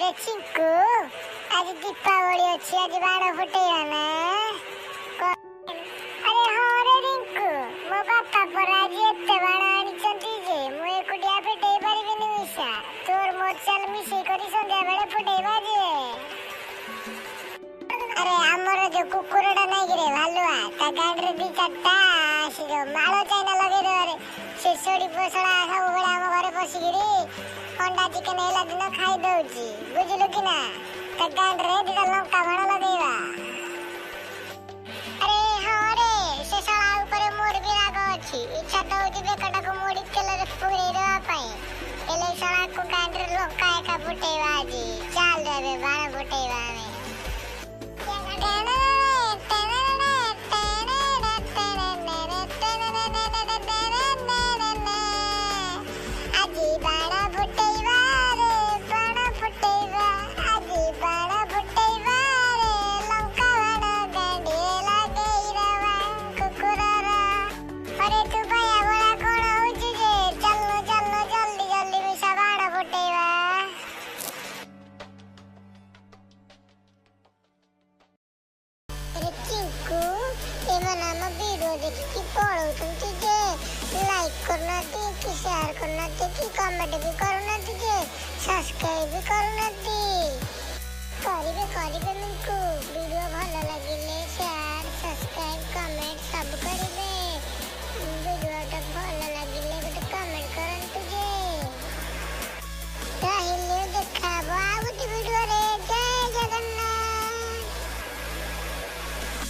चिंकू आज दीपावली अच्छी आज बाण फुटेगा ना अरे हाँ रे रिंकू मो बापा पर आज एते बाण आनिचंती जे मु एकुटिया फुटेई परिबिनी मिशा तोर मो चल मिशेई करी संध्या बेले फुटेइबा जे अरे हमर जो कुकुरडा नै गिरे भालुआ ता गाडरे दी चारटा आसी जो माळो चाइना लगे रे से सोडी पोसड़ा सब बेला हम घरे पसी गिरी अंडा चिकन एला दिन खाई दउची बुझलु कि ना ता गाडरे दी लंका भाण लगेबा अरे हां रे से साला ऊपर मोर भी राग अछि इच्छा तो होची बेकटा को मोड़ी तेल रे पुरे रवा पई एले साला को गाडरे लंका एका फुटेबा जी चाल रे बाण फुटेबा में शेयर करना कि कमेंट भी करना कि सब्सक्राइब भी करना करिबे करिबे मिनको वीडियो भल लागिले शेयर